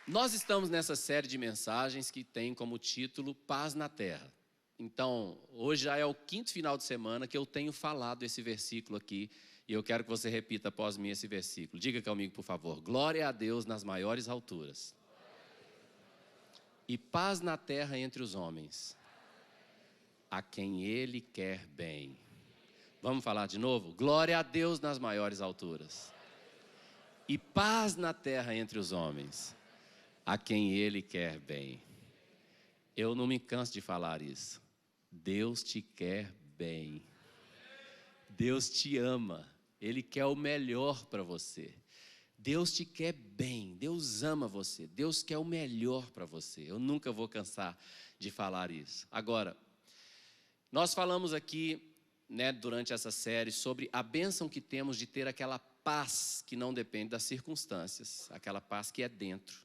Nós estamos nessa série de mensagens que tem como título Paz na Terra. Então, hoje já é o 5º final de semana que eu tenho falado esse versículo aqui, e eu quero que você repita após mim esse versículo. Diga comigo, por favor. Glória a Deus nas maiores alturas, e paz na terra entre os homens, a quem Ele quer bem. Vamos falar de novo? Glória a Deus nas maiores alturas, e paz na terra entre os homens, a quem Ele quer bem. Eu não me canso de falar isso. Deus te quer bem. Deus te ama. Ele quer o melhor para você. Deus te quer bem. Deus ama você. Deus quer o melhor para você. Eu nunca vou cansar de falar isso. Agora, nós falamos aqui, durante essa série, sobre a bênção que temos de ter aquela paz que não depende das circunstâncias, aquela paz que é dentro.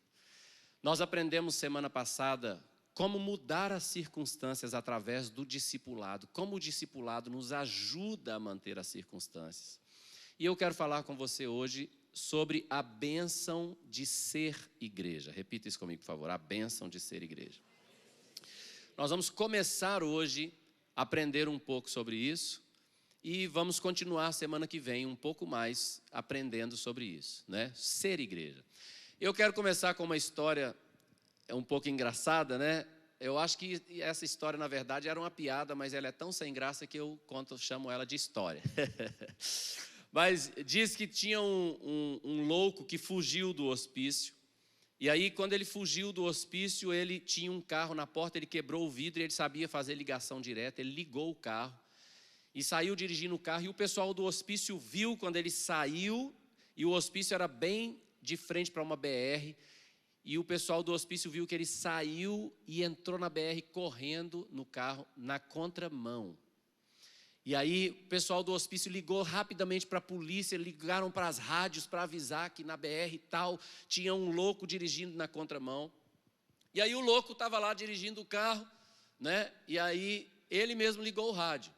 Nós aprendemos semana passada como mudar as circunstâncias através do discipulado, como o discipulado nos ajuda a manter as circunstâncias. E eu quero falar com você hoje sobre a bênção de ser igreja. Repita isso comigo, por favor, a bênção de ser igreja. Nós vamos começar hoje a aprender um pouco sobre isso e vamos continuar semana que vem um pouco mais aprendendo sobre isso, Ser igreja. Eu quero começar com uma história um pouco engraçada, Eu acho que essa história, na verdade, era uma piada, mas ela é tão sem graça que eu chamo ela de história. Mas diz que tinha um louco que fugiu do hospício. E aí, quando ele fugiu do hospício, ele tinha um carro na porta, ele quebrou o vidro e ele sabia fazer ligação direta. Ele ligou o carro e saiu dirigindo o carro. E o pessoal do hospício viu quando ele saiu, e o hospício era bem de frente para uma BR, e o pessoal do hospício viu que ele saiu e entrou na BR correndo no carro, na contramão. E aí o pessoal do hospício ligou rapidamente para a polícia, ligaram para as rádios para avisar que na BR e tal tinha um louco dirigindo na contramão. E aí o louco estava lá dirigindo o carro, E aí ele mesmo ligou o rádio.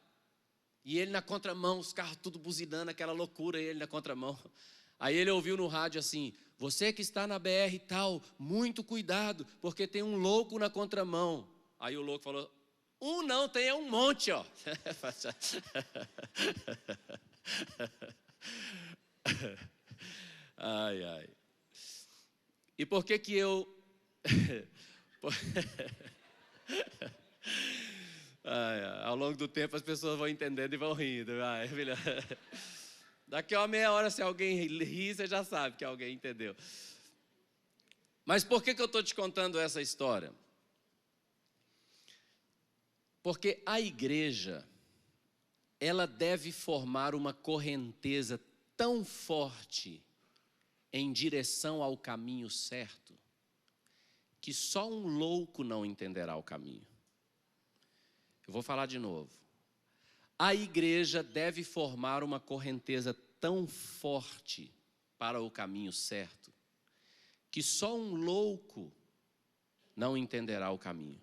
E ele na contramão, os carros tudo buzinando, aquela loucura, ele na contramão. Aí ele ouviu no rádio assim: você que está na BR e tal, muito cuidado, porque tem um louco na contramão. Aí o louco falou: não, tem um monte, ó. Ai, ai. E por que eu... Ao longo do tempo as pessoas vão entendendo e vão rindo. Daqui a uma meia hora, se alguém rir, você já sabe que alguém entendeu. Mas por que eu estou te contando essa história? Porque a igreja, ela deve formar uma correnteza tão forte em direção ao caminho certo, que só um louco não entenderá o caminho. Eu vou falar de novo. A igreja deve formar uma correnteza tão forte para o caminho certo, que só um louco não entenderá o caminho.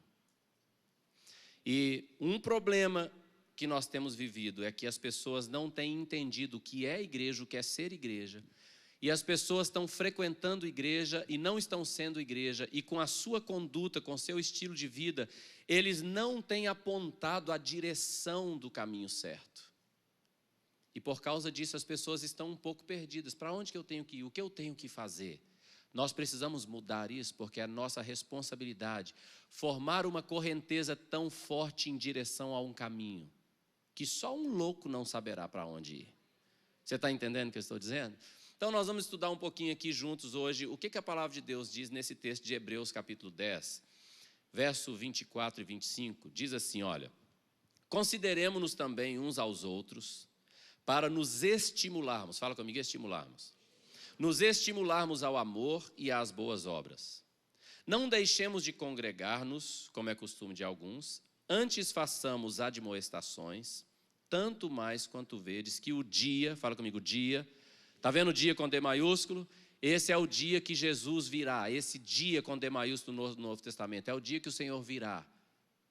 E um problema que nós temos vivido é que as pessoas não têm entendido o que é igreja, o que é ser igreja. E as pessoas estão frequentando igreja e não estão sendo igreja. E com a sua conduta, com o seu estilo de vida, eles não têm apontado a direção do caminho certo. E por causa disso as pessoas estão um pouco perdidas. Para onde que eu tenho que ir? O que eu tenho que fazer? Nós precisamos mudar isso, porque é nossa responsabilidade formar uma correnteza tão forte em direção a um caminho, que só um louco não saberá para onde ir. Você está entendendo o que eu estou dizendo? Então nós vamos estudar um pouquinho aqui juntos hoje o que a palavra de Deus diz nesse texto de Hebreus capítulo 10, verso 24 e 25. Diz assim, olha: consideremo-nos também uns aos outros para nos estimularmos, fala comigo, estimularmos. Nos estimularmos ao amor e às boas obras. Não deixemos de congregar-nos, como é costume de alguns, antes façamos admoestações, tanto mais quanto vedes que o dia, fala comigo, dia, está vendo o dia com D maiúsculo? Esse é o dia que Jesus virá, esse dia com D maiúsculo no Novo Testamento, é o dia que o Senhor virá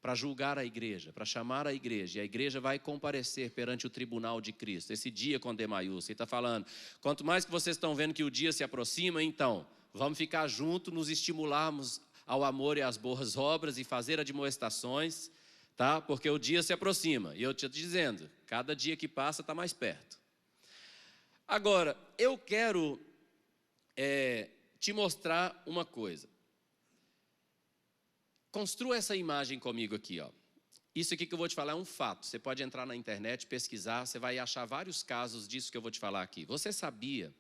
para julgar a igreja, para chamar a igreja, e a igreja vai comparecer perante o tribunal de Cristo, esse dia com D maiúsculo. Ele está falando, quanto mais que vocês estão vendo que o dia se aproxima, então, Vamos ficar juntos, nos estimularmos ao amor e às boas obras e fazer admoestações, tá? Porque o dia se aproxima. E eu estou te dizendo, cada dia que passa está mais perto. Agora, eu quero te mostrar uma coisa. Construa essa imagem comigo aqui, ó. Isso aqui que eu vou te falar é um fato. Você pode entrar na internet, pesquisar, você vai achar vários casos disso que eu vou te falar aqui. Você sabia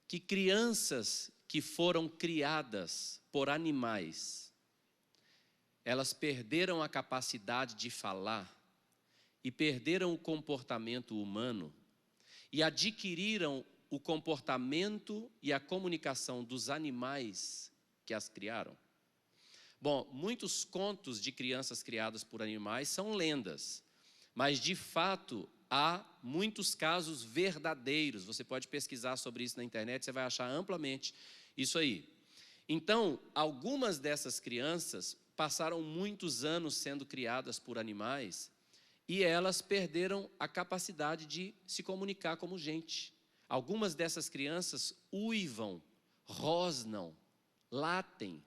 que crianças que foram criadas por animais, elas perderam a capacidade de falar e perderam o comportamento humano e adquiriram o comportamento e a comunicação dos animais que as criaram? Bom, muitos contos de crianças criadas por animais são lendas, mas de fato há muitos casos verdadeiros. Você pode pesquisar sobre isso na internet, você vai achar amplamente isso aí. Então, algumas dessas crianças passaram muitos anos sendo criadas por animais e elas perderam a capacidade de se comunicar como gente. Algumas dessas crianças uivam, rosnam, latem,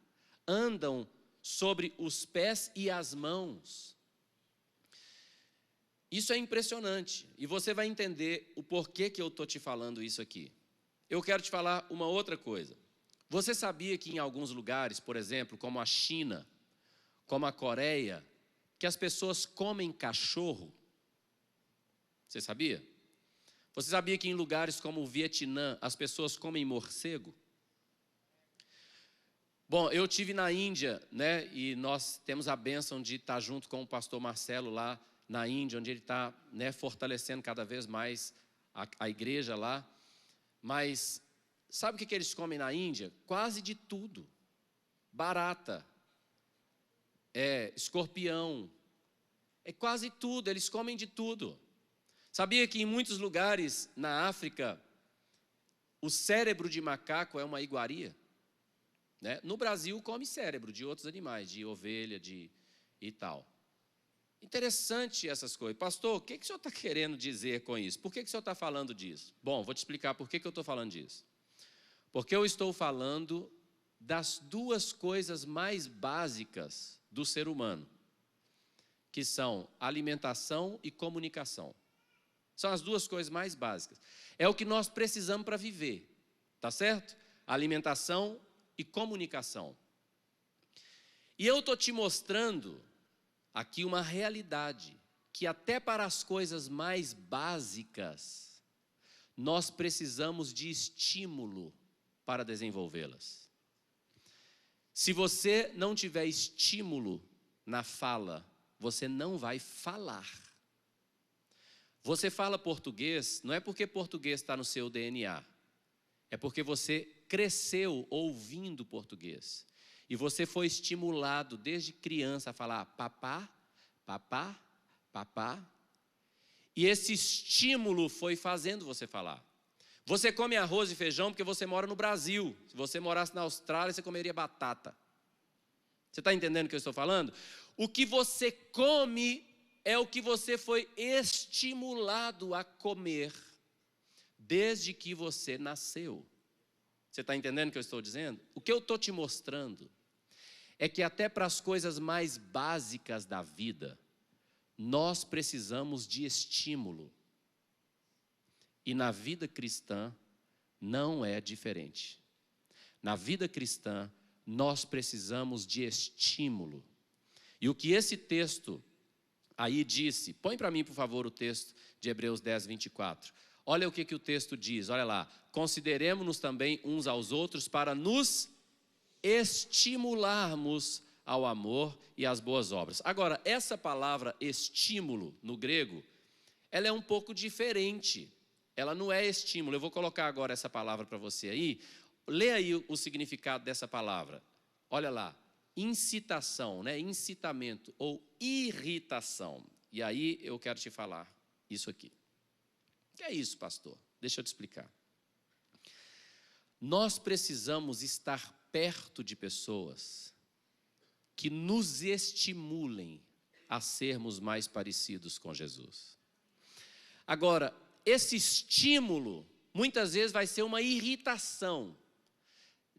andam sobre os pés e as mãos. Isso é impressionante e você vai entender o porquê que eu estou te falando isso aqui. Eu quero te falar uma outra coisa. Você sabia que em alguns lugares, por exemplo, como a China, como a Coreia, que as pessoas comem cachorro? Você sabia? Você sabia que em lugares como o Vietnã, as pessoas comem morcego? Bom, eu estive na Índia, né, e nós temos a bênção de estar junto com o pastor Marcelo lá na Índia, onde ele está, né, fortalecendo cada vez mais a igreja lá. Mas sabe o que eles comem na Índia? Quase de tudo. Barata, escorpião, quase tudo, eles comem de tudo. Sabia que em muitos lugares na África, o cérebro de macaco é uma iguaria? Né? No Brasil, come cérebro de outros animais, de ovelha, e tal. Interessante essas coisas. Pastor, o que o senhor está querendo dizer com isso? Por que o senhor está falando disso? Bom, vou te explicar por que eu estou falando disso. Porque eu estou falando das duas coisas mais básicas do ser humano, que são alimentação e comunicação. São as duas coisas mais básicas. É o que nós precisamos para viver, tá certo? Alimentação e comunicação. E eu estou te mostrando aqui uma realidade, que até para as coisas mais básicas, nós precisamos de estímulo para desenvolvê-las. Se você não tiver estímulo na fala, você não vai falar. Você fala português, não é porque português está no seu DNA, é porque você cresceu ouvindo português. E você foi estimulado desde criança a falar papá, papá, papá. E esse estímulo foi fazendo você falar. Você come arroz e feijão porque você mora no Brasil. Se você morasse na Austrália, você comeria batata. Você está entendendo o que eu estou falando? O que você come é o que você foi estimulado a comer desde que você nasceu. Você está entendendo o que eu estou dizendo? O que eu estou te mostrando é que até para as coisas mais básicas da vida, nós precisamos de estímulo. E na vida cristã não é diferente. Na vida cristã, nós precisamos de estímulo. E o que esse texto aí disse, põe para mim, por favor, o texto de Hebreus 10, 24. Olha o que o texto diz, olha lá. Consideremos-nos também uns aos outros para nos estimularmos ao amor e às boas obras. Agora, essa palavra estímulo, no grego, ela é um pouco diferente. Ela não é estímulo. Eu vou colocar agora essa palavra para você aí. Lê aí o significado dessa palavra. Olha lá. Incitação, né? Incitamento ou irritação. E aí eu quero te falar isso aqui. O que é isso, pastor? Deixa eu te explicar. Nós precisamos estar perto de pessoas que nos estimulem a sermos mais parecidos com Jesus. Agora, esse estímulo, muitas vezes vai ser uma irritação.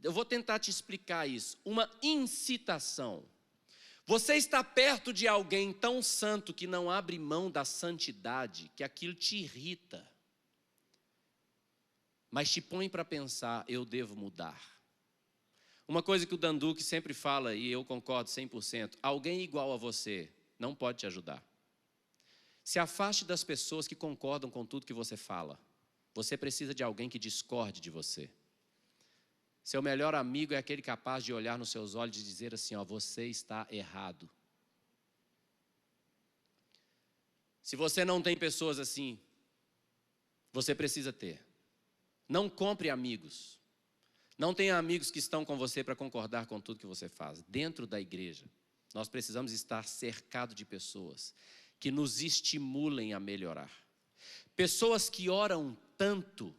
Eu vou tentar te explicar isso. Uma incitação. Você está perto de alguém tão santo que não abre mão da santidade, que aquilo te irrita. Mas te põe para pensar, eu devo mudar. Uma coisa que o Danduque sempre fala, e eu concordo 100%, alguém igual a você não pode te ajudar. Se afaste das pessoas que concordam com tudo que você fala. Você precisa de alguém que discorde de você. Seu melhor amigo é aquele capaz de olhar nos seus olhos e dizer assim, ó, você está errado. Se você não tem pessoas assim, você precisa ter. Não compre amigos. Não tenha amigos que estão com você para concordar com tudo que você faz. Dentro da igreja, nós precisamos estar cercados de pessoas que nos estimulem a melhorar. Pessoas que oram tanto,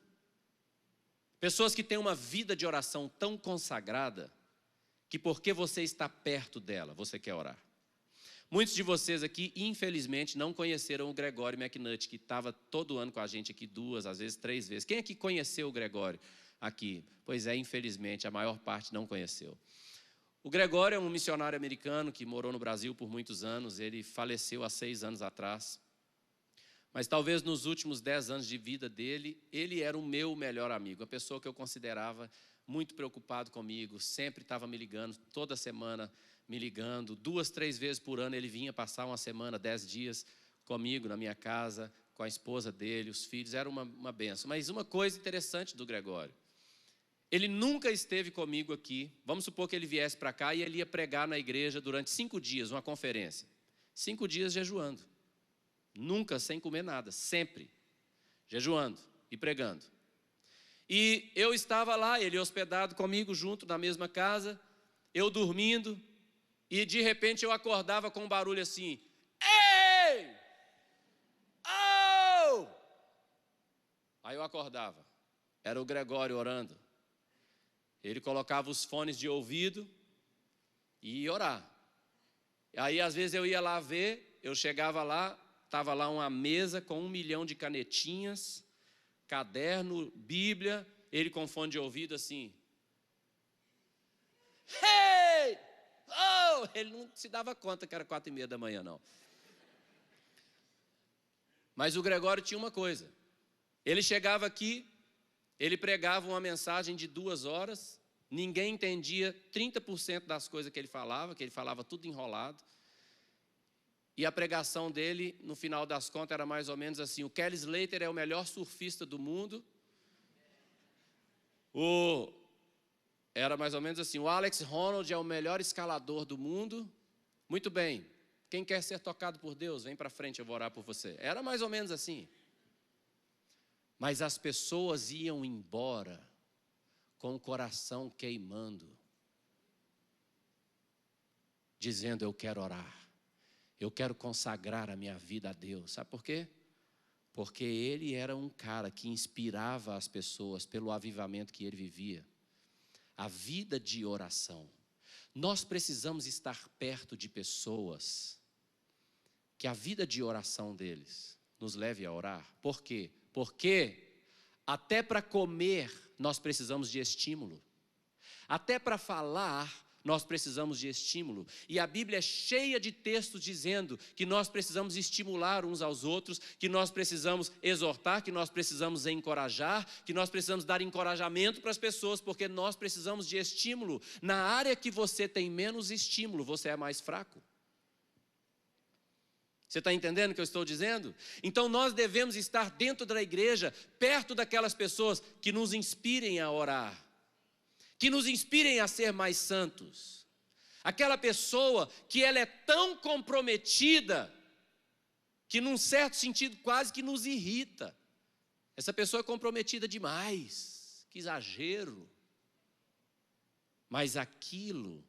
pessoas que têm uma vida de oração tão consagrada, que porque você está perto dela, você quer orar. Muitos de vocês aqui, infelizmente, não conheceram o Gregório McNutt, que estava todo ano com a gente aqui 2, às vezes 3 vezes. Quem aqui conheceu o Gregório aqui? Pois é, infelizmente, a maior parte não conheceu. O Gregório é um missionário americano que morou no Brasil por muitos anos. Ele faleceu há 6 anos atrás. Mas talvez nos últimos 10 anos de vida dele, ele era o meu melhor amigo. A pessoa que eu considerava muito preocupado comigo, sempre estava me ligando, toda semana me ligando. 2, 3 vezes por ano ele vinha passar uma semana, 10 dias comigo na minha casa, com a esposa dele, os filhos. Era uma benção. Mas uma coisa interessante do Gregório, ele nunca esteve comigo aqui. Vamos supor que ele viesse para cá e ele ia pregar na igreja durante 5 dias, uma conferência. 5 dias jejuando. Nunca sem comer nada, sempre. Jejuando e pregando. E eu estava lá, ele hospedado comigo junto na mesma casa, eu dormindo, e de repente eu acordava com um barulho assim. Ei! Oh! Aí eu acordava. Era o Gregório orando. Ele colocava os fones de ouvido e ia orar. Aí às vezes eu ia lá ver, eu chegava lá, estava lá uma mesa com 1 milhão de canetinhas, caderno, Bíblia, ele com fone de ouvido assim. Hey! Oh! Ele não se dava conta que era 4:30 da manhã, não. Mas o Gregório tinha uma coisa. Ele chegava aqui, ele pregava uma mensagem de 2 horas, ninguém entendia 30% das coisas que ele falava tudo enrolado. E a pregação dele, no final das contas, era mais ou menos assim: o Kelly Slater é o melhor surfista do mundo. Era mais ou menos assim: o Alex Honnold é o melhor escalador do mundo. Muito bem, quem quer ser tocado por Deus, vem para frente, eu vou orar por você. Era mais ou menos assim. Mas as pessoas iam embora com o coração queimando, dizendo: eu quero orar, eu quero consagrar a minha vida a Deus. Sabe por quê? Porque ele era um cara que inspirava as pessoas pelo avivamento que ele vivia. A vida de oração. Nós precisamos estar perto de pessoas que a vida de oração deles nos leve a orar. Por quê? Porque até para comer nós precisamos de estímulo. Até para falar nós precisamos de estímulo. E a Bíblia é cheia de textos dizendo que nós precisamos estimular uns aos outros, que nós precisamos exortar, que nós precisamos encorajar, que nós precisamos dar encorajamento para as pessoas, porque nós precisamos de estímulo. Na área que você tem menos estímulo, você é mais fraco. Você está entendendo o que eu estou dizendo? Então nós devemos estar dentro da igreja, perto daquelas pessoas que nos inspirem a orar, que nos inspirem a ser mais santos. Aquela pessoa que ela é tão comprometida, que num certo sentido quase que nos irrita. Essa pessoa é comprometida demais, que exagero. Mas aquilo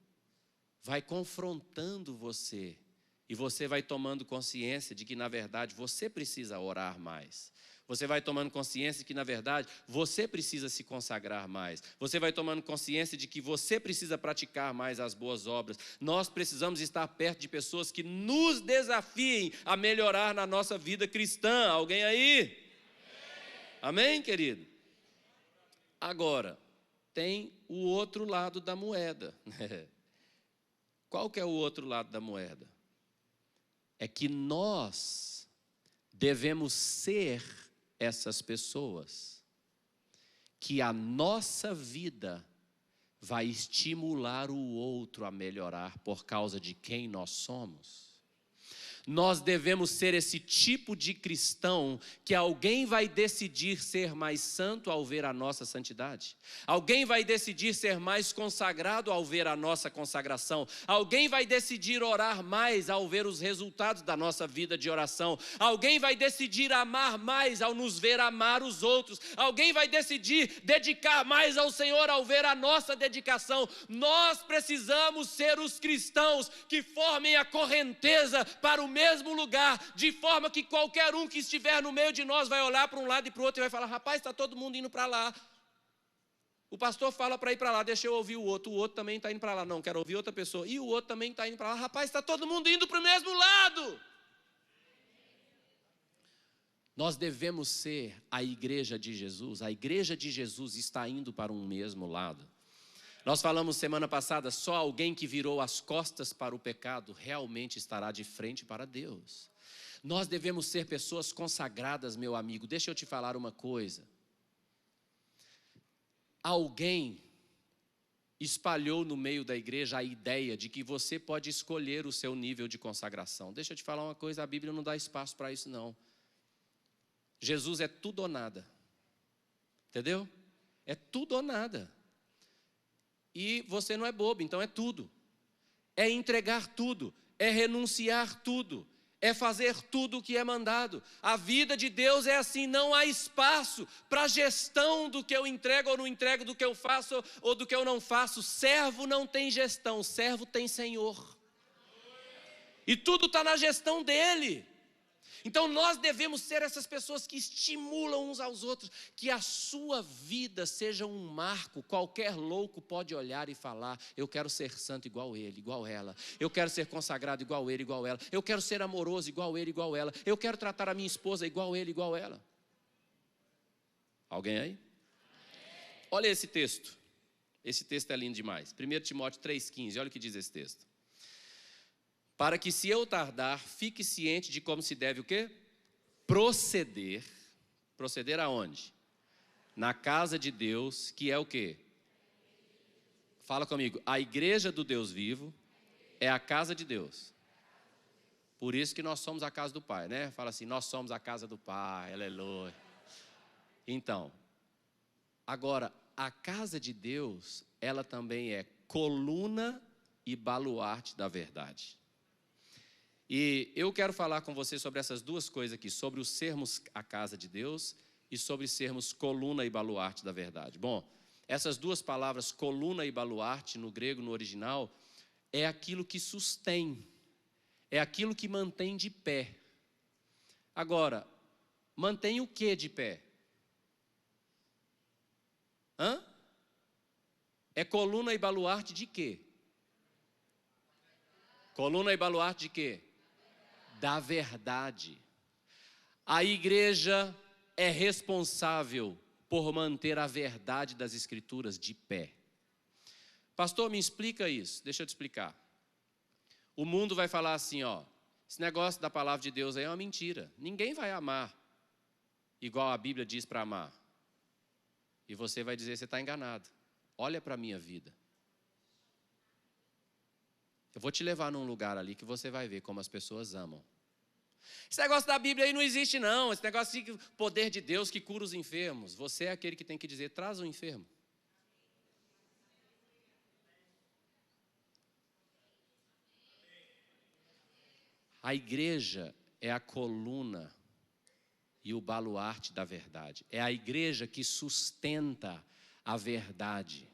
vai confrontando você. E você vai tomando consciência de que, na verdade, você precisa orar mais. Você vai tomando consciência de que, na verdade, você precisa se consagrar mais. Você vai tomando consciência de que você precisa praticar mais as boas obras. Nós precisamos estar perto de pessoas que nos desafiem a melhorar na nossa vida cristã. Alguém aí? Amém, querido? Agora, tem o outro lado da moeda. Qual que é o outro lado da moeda? É que nós devemos ser essas pessoas que a nossa vida vai estimular o outro a melhorar por causa de quem nós somos. Nós devemos ser esse tipo de cristão que alguém vai decidir ser mais santo ao ver a nossa santidade. Alguém vai decidir ser mais consagrado ao ver a nossa consagração. Alguém vai decidir orar mais ao ver os resultados da nossa vida de oração. Alguém vai decidir amar mais ao nos ver amar os outros. Alguém vai decidir dedicar mais ao Senhor ao ver a nossa dedicação. Nós precisamos ser os cristãos que formem a correnteza para o mesmo lugar, de forma que qualquer um que estiver no meio de nós vai olhar para um lado e para o outro e vai falar: rapaz, está todo mundo indo para lá. O pastor fala para ir para lá, deixa eu ouvir o outro também está indo para lá. Não, quero ouvir outra pessoa. E o outro também está indo para lá. Rapaz, está todo mundo indo para o mesmo lado. Nós devemos ser a igreja de Jesus. A igreja de Jesus está indo para um mesmo lado. Nós falamos semana passada, só alguém que virou as costas para o pecado realmente estará de frente para Deus. Nós devemos ser pessoas consagradas, meu amigo. Deixa eu te falar uma coisa. Alguém espalhou no meio da igreja a ideia de que você pode escolher o seu nível de consagração. Deixa eu te falar uma coisa, a Bíblia não dá espaço para isso não. Jesus é tudo ou nada. Entendeu? É tudo ou nada. E você não é bobo, então é tudo. É entregar tudo, é renunciar tudo, é fazer tudo o que é mandado. A vida de Deus é assim, não há espaço para gestão do que eu entrego ou não entrego, do que eu faço ou do que eu não faço. Servo não tem gestão, servo tem Senhor. E tudo está na gestão dele. Então nós devemos ser essas pessoas que estimulam uns aos outros, que a sua vida seja um marco. Qualquer louco pode olhar e falar: eu quero ser santo igual ele, igual ela. Eu quero ser consagrado igual ele, igual ela. Eu quero ser amoroso igual ele, igual ela. Eu quero tratar a minha esposa igual ele, igual ela. Alguém aí? Olha esse texto. Esse texto é lindo demais. 1 Timóteo 3,15, olha o que diz esse texto. Para que, se eu tardar, fique ciente de como se deve o quê? Proceder. Proceder aonde? Na casa de Deus, que é o quê? Fala comigo. A igreja do Deus vivo é a casa de Deus. Por isso que nós somos a casa do Pai, né? Fala assim, nós somos a casa do Pai, aleluia. Então, agora, a casa de Deus, ela também é coluna e baluarte da verdade. E eu quero falar com você sobre essas duas coisas aqui, sobre os sermos a casa de Deus e sobre sermos coluna e baluarte da verdade. Bom, essas duas palavras, coluna e baluarte, no grego, no original, é aquilo que sustém, é aquilo que mantém de pé. Agora, mantém o que de pé? É coluna e baluarte de quê? Coluna e baluarte de quê? Da verdade. A igreja é responsável por manter a verdade das Escrituras de pé. Pastor, me explica isso. Deixa eu te explicar. O mundo vai falar assim, ó, esse negócio da palavra de Deus aí é uma mentira. Ninguém vai amar igual a Bíblia diz para amar. E você vai dizer, você está enganado. Olha para a minha vida. Eu vou te levar num lugar ali que você vai ver como as pessoas amam. Esse negócio da Bíblia aí não existe não. Esse negócio de poder de Deus que cura os enfermos. Você é aquele que tem que dizer, traz o enfermo. A igreja é a coluna e o baluarte da verdade. É a igreja que sustenta a verdade.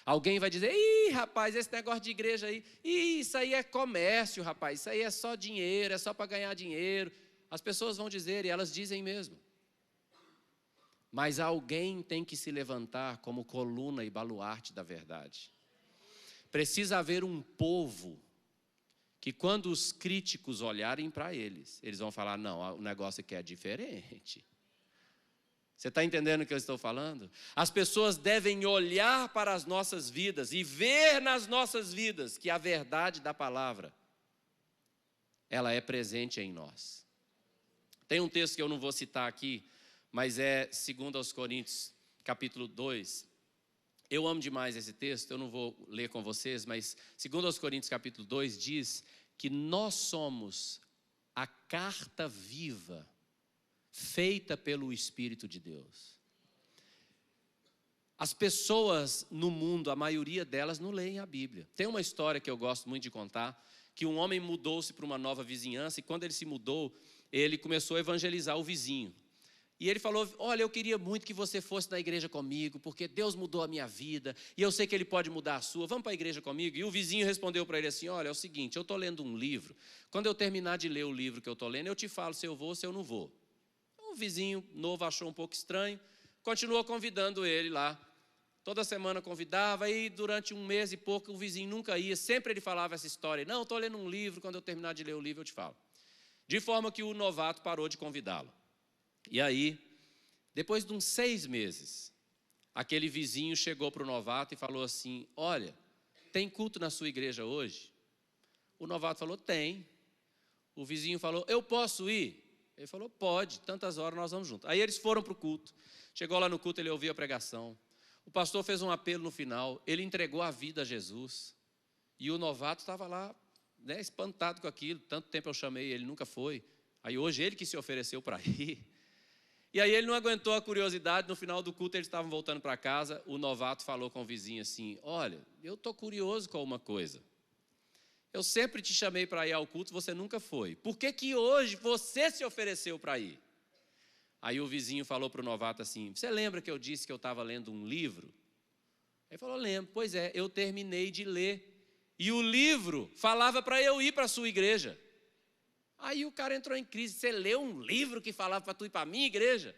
Alguém vai dizer, ih, rapaz, esse negócio de igreja aí, isso aí é comércio, rapaz, isso aí é só dinheiro, é só para ganhar dinheiro. As pessoas vão dizer, e elas dizem mesmo. Mas alguém tem que se levantar como coluna e baluarte da verdade. Precisa haver um povo que quando os críticos olharem para eles, eles vão falar, não, o negócio aqui é diferente. Você está entendendo o que eu estou falando? As pessoas devem olhar para as nossas vidas e ver nas nossas vidas que a verdade da palavra, ela é presente em nós. Tem um texto que eu não vou citar aqui, mas é 2 Coríntios, capítulo 2. Eu amo demais esse texto, eu não vou ler com vocês, mas 2 Coríntios, capítulo 2, diz que nós somos a carta viva, feita pelo Espírito de Deus. As pessoas no mundo, a maioria delas não leem a Bíblia. Tem uma história que eu gosto muito de contar, que um homem mudou-se para uma nova vizinhança, e quando ele se mudou, ele começou a evangelizar o vizinho. E ele falou, olha, eu queria muito que você fosse na igreja comigo, porque Deus mudou a minha vida, e eu sei que Ele pode mudar a sua, vamos para a igreja comigo? E o vizinho respondeu para ele assim, olha, é o seguinte, eu estou lendo um livro, quando eu terminar de ler o livro que eu estou lendo, eu te falo se eu vou ou se eu não vou. O vizinho novo achou um pouco estranho, continuou convidando ele lá. Toda semana convidava, e durante um mês e pouco o vizinho nunca ia. Sempre ele falava essa história. Não, estou lendo um livro, quando eu terminar de ler o livro eu te falo. De forma que o novato parou de convidá-lo. E aí, depois de uns 6 meses, aquele vizinho chegou para o novato e falou assim, olha, tem culto na sua igreja hoje? O novato falou, tem. O vizinho falou, eu posso ir? Ele falou, pode, tantas horas nós vamos juntos. Aí eles foram para o culto. Chegou lá no culto, ele ouviu a pregação. O pastor fez um apelo no final, ele entregou a vida a Jesus. E o novato estava lá, né, espantado com aquilo. Tanto tempo eu chamei, ele nunca foi. Aí hoje ele que se ofereceu para ir. E aí ele não aguentou a curiosidade, no final do culto eles estavam voltando para casa. O novato falou com o vizinho assim, olha, eu estou curioso com uma coisa. Eu sempre te chamei para ir ao culto, você nunca foi. Por que que hoje você se ofereceu para ir? Aí o vizinho falou para o novato assim, você lembra que eu disse que eu estava lendo um livro? Ele falou, lembro. Pois é, eu terminei de ler. E o livro falava para eu ir para a sua igreja. Aí o cara entrou em crise, você leu um livro que falava para tu ir para a minha igreja?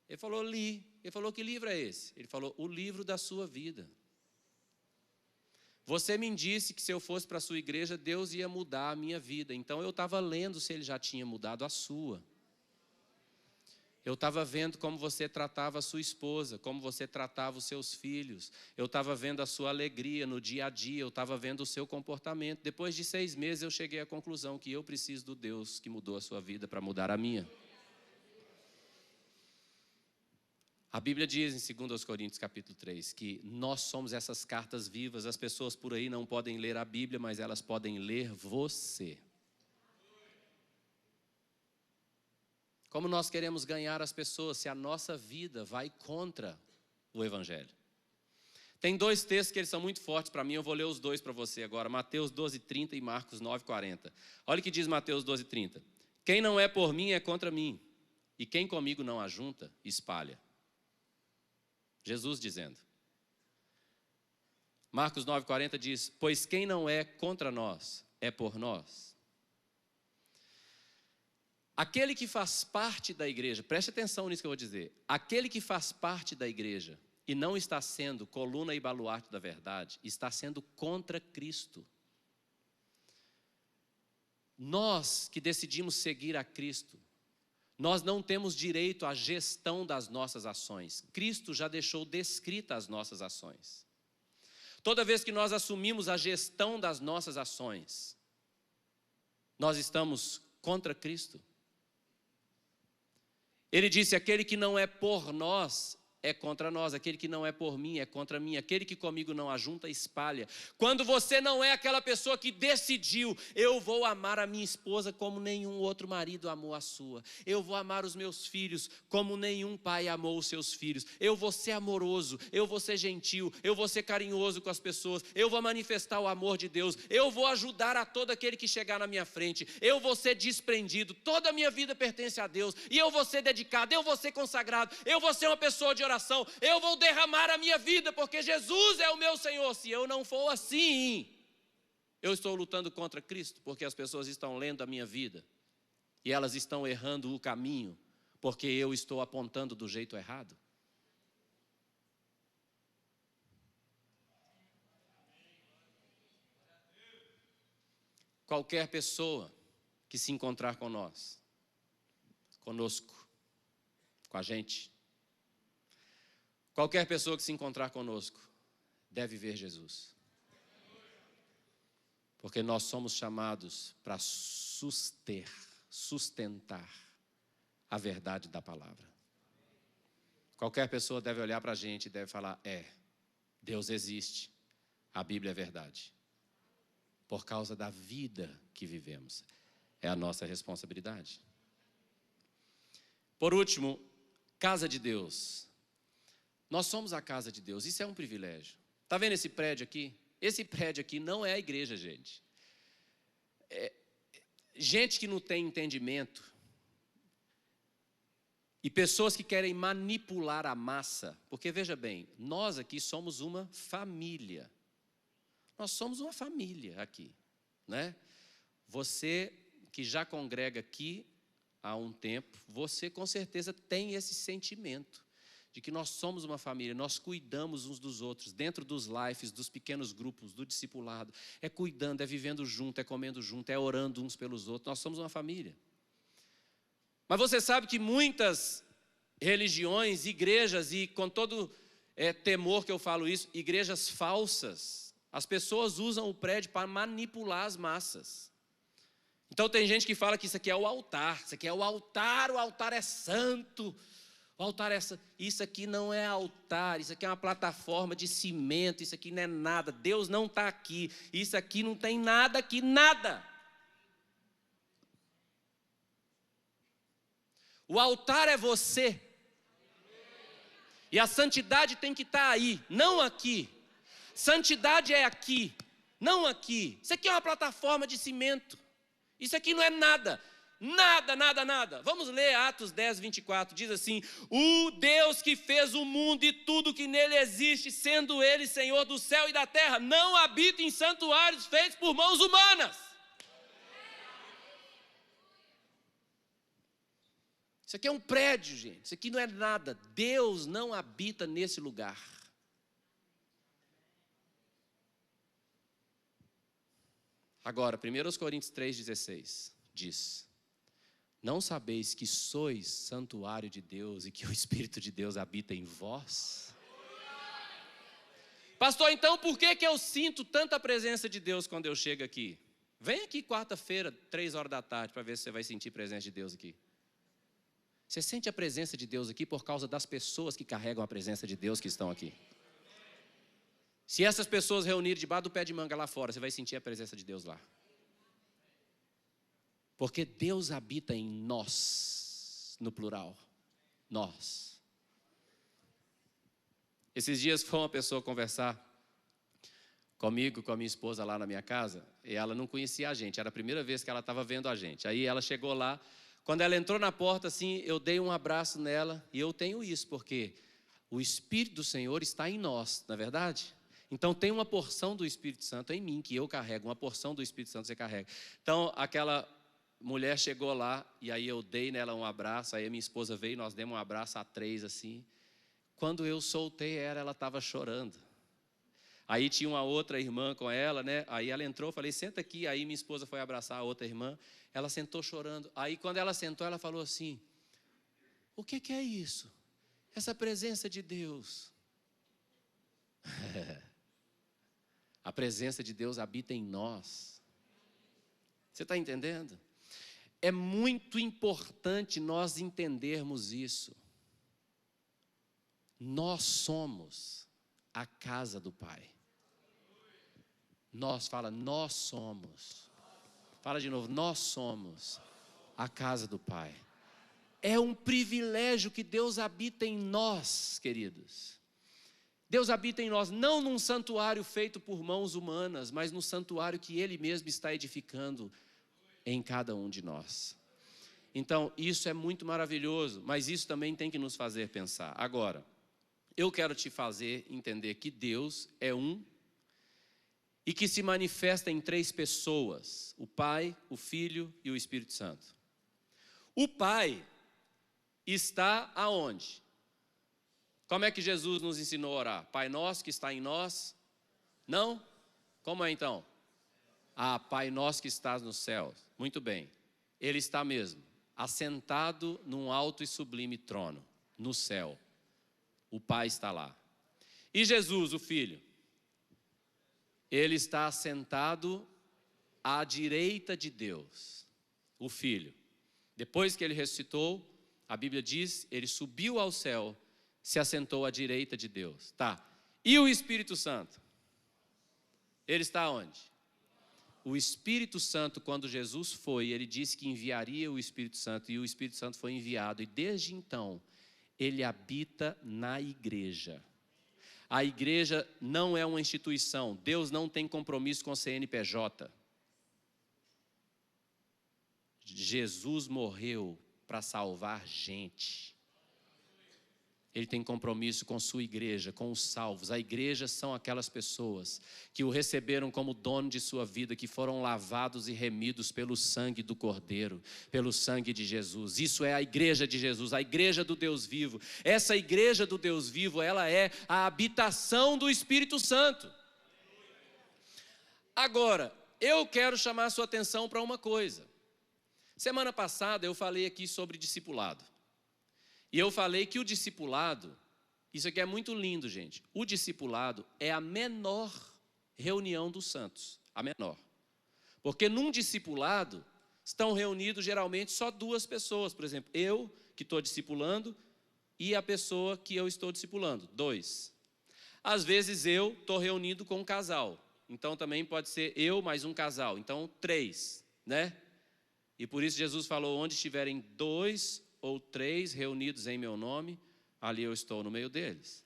Ele falou, li. Ele falou, que livro é esse? Ele falou, o livro da sua vida. Você me disse que se eu fosse para a sua igreja, Deus ia mudar a minha vida. Então eu estava lendo se Ele já tinha mudado a sua. Eu estava vendo como você tratava a sua esposa, como você tratava os seus filhos. Eu estava vendo a sua alegria no dia a dia, eu estava vendo o seu comportamento. Depois de 6 meses eu cheguei à conclusão que eu preciso do Deus que mudou a sua vida para mudar a minha. A Bíblia diz em 2 Coríntios capítulo 3 que nós somos essas cartas vivas. As pessoas por aí não podem ler a Bíblia, mas elas podem ler você. Como nós queremos ganhar as pessoas se a nossa vida vai contra o Evangelho? Tem 2 textos que eles são muito fortes para mim, eu vou ler os 2 para você agora. Mateus 12:30 e Marcos 9:40. Olha o que diz Mateus 12:30. Quem não é por mim é contra mim, e quem comigo não ajunta, espalha. Jesus dizendo. Marcos 9:40 diz, pois quem não é contra nós, é por nós. Aquele que faz parte da igreja, preste atenção nisso que eu vou dizer. Aquele que faz parte da igreja e não está sendo coluna e baluarte da verdade, está sendo contra Cristo. Nós que decidimos seguir a Cristo, nós não temos direito à gestão das nossas ações. Cristo já deixou descrita as nossas ações. Toda vez que nós assumimos a gestão das nossas ações, nós estamos contra Cristo. Ele disse, aquele que não é por nós é contra nós, aquele que não é por mim é contra mim, aquele que comigo não ajunta, espalha. Quando você não é aquela pessoa que decidiu, eu vou amar a minha esposa como nenhum outro marido amou a sua, eu vou amar os meus filhos como nenhum pai amou os seus filhos, eu vou ser amoroso, eu vou ser gentil, eu vou ser carinhoso com as pessoas, eu vou manifestar o amor de Deus, eu vou ajudar a todo aquele que chegar na minha frente, eu vou ser desprendido, toda a minha vida pertence a Deus, e eu vou ser dedicado, eu vou ser consagrado, eu vou ser uma pessoa de oração, eu vou derramar a minha vida, porque Jesus é o meu Senhor. Se eu não for assim, eu estou lutando contra Cristo, porque as pessoas estão lendo a minha vida, e elas estão errando o caminho, porque eu estou apontando do jeito errado. Qualquer pessoa que se encontrar com nós, conosco, com a gente, Qualquer pessoa que se encontrar conosco deve ver Jesus. Porque nós somos chamados para sustentar a verdade da palavra. Qualquer pessoa deve olhar para a gente e deve falar, Deus existe, a Bíblia é verdade. Por causa da vida que vivemos. É a nossa responsabilidade. Por último, casa de Deus. Nós somos a casa de Deus, isso é um privilégio. Está vendo esse prédio aqui? Esse prédio aqui não é a igreja, gente. Gente que não tem entendimento e pessoas que querem manipular a massa. Porque, veja bem, nós aqui somos uma família. Nós somos uma família aqui, né? Você que já congrega aqui há um tempo, você com certeza tem esse sentimento de que nós somos uma família, nós cuidamos uns dos outros, dentro dos lives, dos pequenos grupos, do discipulado, é cuidando, é vivendo junto, é comendo junto, é orando uns pelos outros, nós somos uma família. Mas você sabe que muitas religiões, igrejas, e com todo temor que eu falo isso, igrejas falsas, as pessoas usam o prédio para manipular as massas. Então tem gente que fala que isso aqui é o altar, isso aqui é o altar é santo, o altar é santo. Isso aqui não é altar, isso aqui é uma plataforma de cimento, isso aqui não é nada, Deus não está aqui, isso aqui não tem nada aqui, nada. O altar é você. E a santidade tem que estar aí, não aqui. Santidade é aqui, não aqui. Isso aqui é uma plataforma de cimento. Isso aqui não é nada. Nada, nada, nada. Vamos ler Atos 10, 24. Diz assim: o Deus que fez o mundo e tudo que nele existe, sendo ele Senhor do céu e da terra, não habita em santuários feitos por mãos humanas. Isso aqui é um prédio, gente. Isso aqui não é nada. Deus não habita nesse lugar. Agora, 1 Coríntios 3,16 diz: não sabeis que sois santuário de Deus e que o Espírito de Deus habita em vós? Pastor, então por que eu sinto tanta presença de Deus quando eu chego aqui? Vem aqui quarta-feira, 3 horas da tarde, para ver se você vai sentir a presença de Deus aqui. Você sente a presença de Deus aqui por causa das pessoas que carregam a presença de Deus que estão aqui. Se essas pessoas reunirem debaixo do pé de manga lá fora, você vai sentir a presença de Deus lá. Porque Deus habita em nós, no plural, nós. Esses dias foi uma pessoa conversar comigo, com a minha esposa lá na minha casa, e ela não conhecia a gente, era a primeira vez que ela estava vendo a gente. Aí ela chegou lá, quando ela entrou na porta assim, eu dei um abraço nela, e eu tenho isso, porque o Espírito do Senhor está em nós, não é verdade? Então tem uma porção do Espírito Santo em mim, que eu carrego, uma porção do Espírito Santo você carrega. Então aquela mulher chegou lá, e aí eu dei nela um abraço, aí a minha esposa veio, nós demos um abraço a 3 assim. Quando eu soltei ela estava chorando. Aí tinha uma outra irmã com ela, né? Aí ela entrou, eu falei, senta aqui. Aí minha esposa foi abraçar a outra irmã, ela sentou chorando. Aí quando ela sentou, ela falou assim: o que é isso? Essa presença de Deus. A presença de Deus habita em nós. Você está entendendo? É muito importante nós entendermos isso. Nós somos a casa do Pai. Nós somos. Fala de novo, nós somos a casa do Pai. É um privilégio que Deus habita em nós, queridos. Deus habita em nós, não num santuário feito por mãos humanas, mas no santuário que Ele mesmo está edificando em cada um de nós. Então, isso é muito maravilhoso, mas isso também tem que nos fazer pensar. Agora, eu quero te fazer entender que Deus é um e que se manifesta em 3 pessoas: o Pai, o Filho e o Espírito Santo. O Pai está aonde? Como é que Jesus nos ensinou a orar? Pai nosso que está em nós? Não? Como é então? Pai nosso que estás nos céus. Muito bem. Ele está mesmo, assentado num alto e sublime trono, no céu. O Pai está lá. E Jesus, o Filho, ele está sentado à direita de Deus, o Filho. Depois que ele ressuscitou, a Bíblia diz, ele subiu ao céu, se assentou à direita de Deus. Tá. E o Espírito Santo? Ele está onde? O Espírito Santo, quando Jesus foi, ele disse que enviaria o Espírito Santo, e o Espírito Santo foi enviado. E desde então, ele habita na igreja. A igreja não é uma instituição. Deus não tem compromisso com o CNPJ. Jesus morreu para salvar gente. Ele tem compromisso com sua igreja, com os salvos. A igreja são aquelas pessoas que o receberam como dono de sua vida, que foram lavados e remidos pelo sangue do Cordeiro, pelo sangue de Jesus. Isso é a igreja de Jesus, a igreja do Deus vivo. Essa igreja do Deus vivo, ela é a habitação do Espírito Santo. Agora, eu quero chamar a sua atenção para uma coisa. Semana passada eu falei aqui sobre discipulado. E eu falei que o discipulado, isso aqui é muito lindo, gente. O discipulado é a menor reunião dos santos, a menor. Porque num discipulado estão reunidos geralmente só duas pessoas. Por exemplo, eu que estou discipulando e a pessoa que eu estou discipulando, 2. Às vezes eu estou reunido com um casal. Então também pode ser eu mais um casal. Então 3, né? E por isso Jesus falou, onde estiverem 2 ou 3 reunidos em meu nome, ali eu estou no meio deles.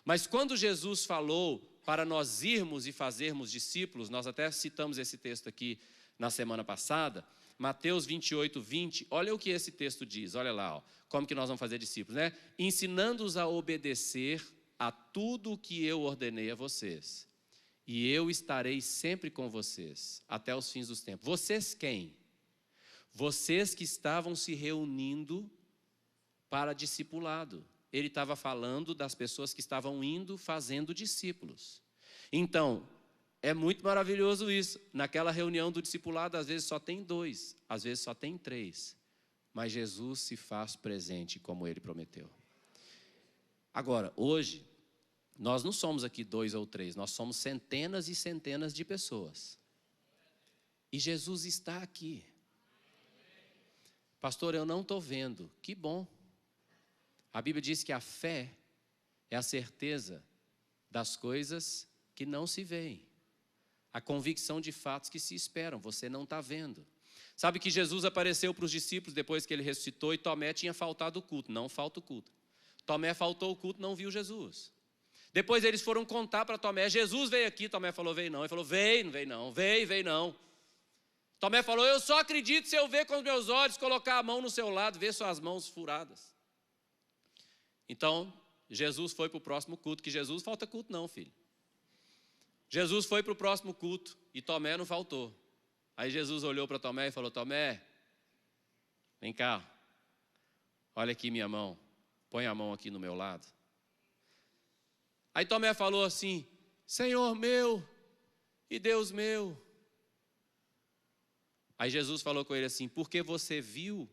Mas quando Jesus falou para nós irmos e fazermos discípulos, nós até citamos esse texto aqui na semana passada, Mateus 28, 20, olha o que esse texto diz, olha lá, ó, como que nós vamos fazer discípulos, né? Ensinando-os a obedecer a tudo o que eu ordenei a vocês, e eu estarei sempre com vocês, até os fins dos tempos. Vocês quem? Vocês que estavam se reunindo para discipulado. Ele estava falando das pessoas que estavam indo fazendo discípulos. Então, é muito maravilhoso isso. Naquela reunião do discipulado, às vezes só tem 2, às vezes só tem 3. Mas Jesus se faz presente como Ele prometeu. Agora, hoje, nós não somos aqui 2 ou 3, nós somos centenas e centenas de pessoas. E Jesus está aqui. Pastor, eu não estou vendo. Que bom. A Bíblia diz que a fé é a certeza das coisas que não se veem. A convicção de fatos que se esperam. Você não está vendo. Sabe que Jesus apareceu para os discípulos depois que ele ressuscitou e Tomé tinha faltado o culto. Não falta o culto. Tomé faltou o culto, não viu Jesus. Depois eles foram contar para Tomé, Jesus veio aqui. Tomé falou, veio não. Ele falou, veio, não veio não. Veio não. Tomé falou, eu só acredito se eu ver com os meus olhos, colocar a mão no seu lado, ver suas mãos furadas. Então, Jesus foi para o próximo culto, que Jesus falta culto não, filho. Jesus foi para o próximo culto e Tomé não faltou. Aí Jesus olhou para Tomé e falou, Tomé, vem cá, olha aqui minha mão, põe a mão aqui no meu lado. Aí Tomé falou assim, Senhor meu e Deus meu. Aí Jesus falou com ele assim, porque você viu,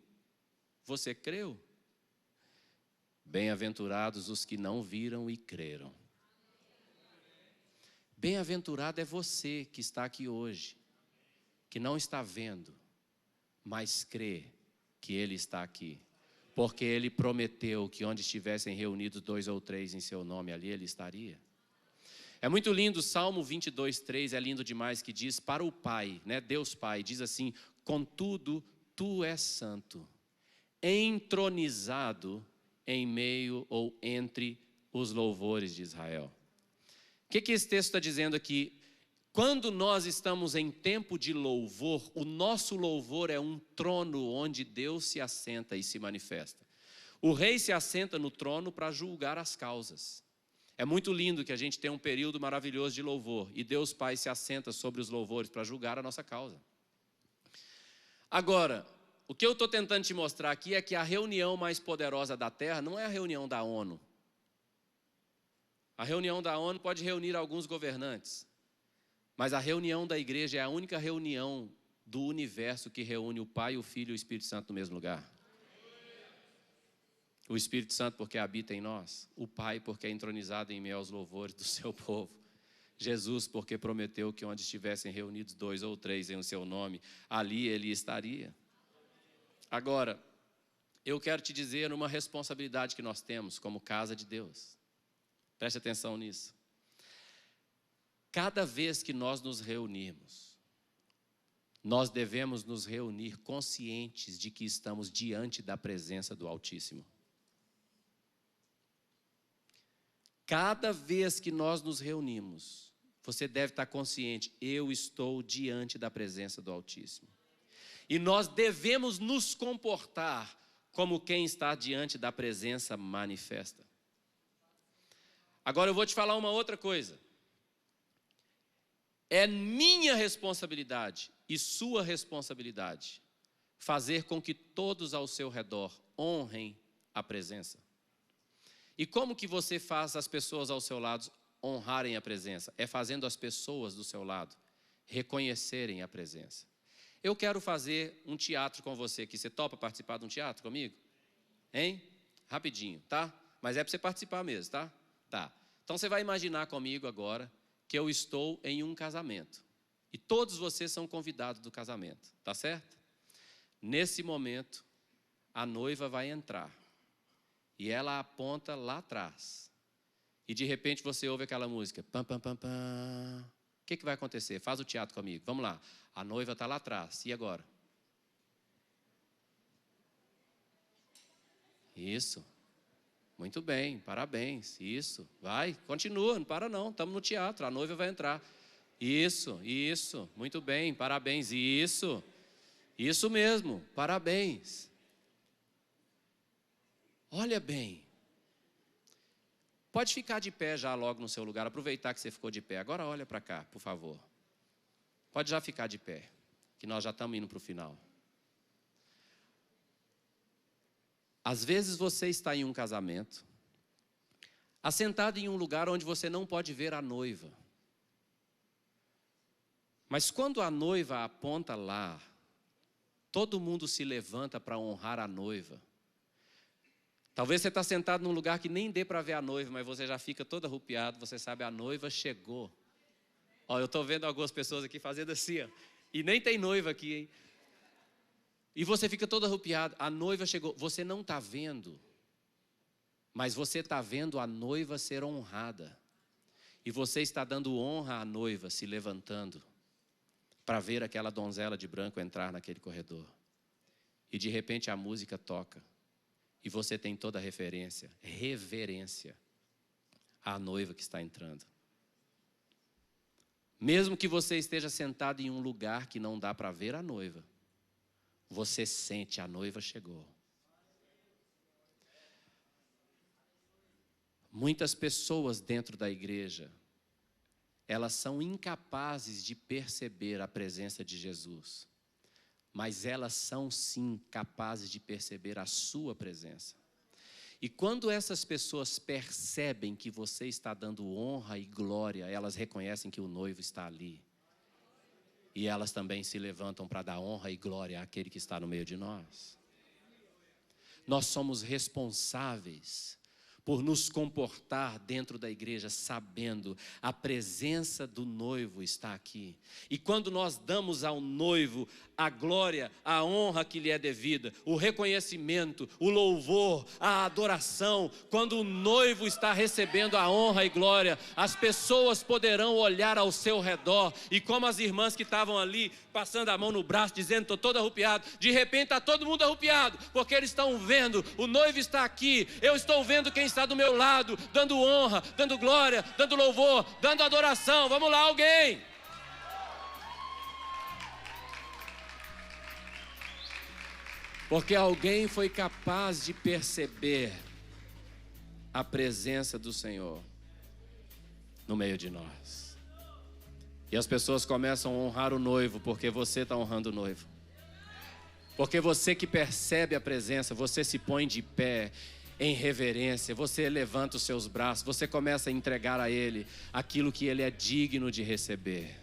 você creu? Bem-aventurados os que não viram e creram. Bem-aventurado é você que está aqui hoje, que não está vendo, mas crê que Ele está aqui. Porque Ele prometeu que onde estivessem reunidos 2 ou 3 em seu nome, ali Ele estaria. É muito lindo, Salmo 22, 3, é lindo demais, que diz para o Pai, né, Deus Pai, diz assim, contudo, Tu és santo, entronizado em meio ou entre os louvores de Israel. O que esse texto está dizendo aqui? Quando nós estamos em tempo de louvor, o nosso louvor é um trono onde Deus se assenta e se manifesta. O rei se assenta no trono para julgar as causas. É muito lindo que a gente tem um período maravilhoso de louvor e Deus Pai se assenta sobre os louvores para julgar a nossa causa. Agora, o que eu estou tentando te mostrar aqui é que a reunião mais poderosa da Terra não é a reunião da ONU. A reunião da ONU pode reunir alguns governantes, mas a reunião da igreja é a única reunião do universo que reúne o Pai, o Filho e o Espírito Santo no mesmo lugar. O Espírito Santo porque habita em nós. O Pai porque é entronizado em meio aos louvores do seu povo. Jesus porque prometeu que onde estivessem reunidos 2 ou 3 em o seu nome, ali ele estaria. Agora, eu quero te dizer uma responsabilidade que nós temos como casa de Deus. Preste atenção nisso. Cada vez que nós nos reunirmos, nós devemos nos reunir conscientes de que estamos diante da presença do Altíssimo. Cada vez que nós nos reunimos, você deve estar consciente, eu estou diante da presença do Altíssimo. E nós devemos nos comportar como quem está diante da presença manifesta. Agora eu vou te falar uma outra coisa. É minha responsabilidade e sua responsabilidade fazer com que todos ao seu redor honrem a presença. E como que você faz as pessoas ao seu lado honrarem a presença? É fazendo as pessoas do seu lado reconhecerem a presença. Eu quero fazer um teatro com você aqui. Você topa participar de um teatro comigo? Hein? Rapidinho, tá? Mas é para você participar mesmo, tá? Tá. Então você vai imaginar comigo agora que eu estou em um casamento. E todos vocês são convidados do casamento, tá certo? Nesse momento, a noiva vai entrar. E ela aponta lá atrás. E de repente você ouve aquela música. Pam, pam, pam, pam. O que vai acontecer? Faz o teatro comigo. Vamos lá. A noiva está lá atrás. E agora? Isso. Muito bem. Parabéns. Isso. Vai. Continua. Não para não. Estamos no teatro. A noiva vai entrar. Isso. Isso. Muito bem. Parabéns. Isso. Isso mesmo. Parabéns. Olha bem. Pode ficar de pé já logo no seu lugar. Aproveitar que você ficou de pé. Agora olha para cá, por favor. Pode já ficar de pé, que nós já estamos indo para o final. Às vezes você está em um casamento, assentado em um lugar onde você não pode ver a noiva. Mas quando a noiva aponta lá, todo mundo se levanta para honrar a noiva. Talvez você está sentado num lugar que nem dê para ver a noiva, mas você já fica todo arrupiado, você sabe, a noiva chegou. Ó, eu estou vendo algumas pessoas aqui fazendo assim, ó, e nem tem noiva aqui, hein? E você fica todo arrupiado, a noiva chegou. Você não está vendo, mas você está vendo a noiva ser honrada. E você está dando honra à noiva se levantando para ver aquela donzela de branco entrar naquele corredor. E de repente a música toca. E você tem toda a reverência à noiva que está entrando. Mesmo que você esteja sentado em um lugar que não dá para ver a noiva, você sente, a noiva chegou. Muitas pessoas dentro da igreja, elas são incapazes de perceber a presença de Jesus. Mas elas são sim capazes de perceber a sua presença. E quando essas pessoas percebem que você está dando honra e glória, elas reconhecem que o noivo está ali. E elas também se levantam para dar honra e glória àquele que está no meio de nós. Nós somos responsáveis por nos comportar dentro da igreja sabendo a presença do noivo está aqui. E quando nós damos ao noivo a glória, a honra que lhe é devida, o reconhecimento, o louvor, a adoração, quando o noivo está recebendo a honra e glória, as pessoas poderão olhar ao seu redor e como as irmãs que estavam ali passando a mão no braço, dizendo, estou todo arrupiado, de repente está todo mundo arrupiado, porque eles estão vendo, o noivo está aqui, eu estou vendo quem está do meu lado, dando honra, dando glória, dando louvor, dando adoração. Vamos lá, alguém! Porque alguém foi capaz de perceber a presença do Senhor no meio de nós. E as pessoas começam a honrar o noivo porque você está honrando o noivo. Porque você que percebe a presença, você se põe de pé em reverência, você levanta os seus braços, você começa a entregar a Ele aquilo que Ele é digno de receber.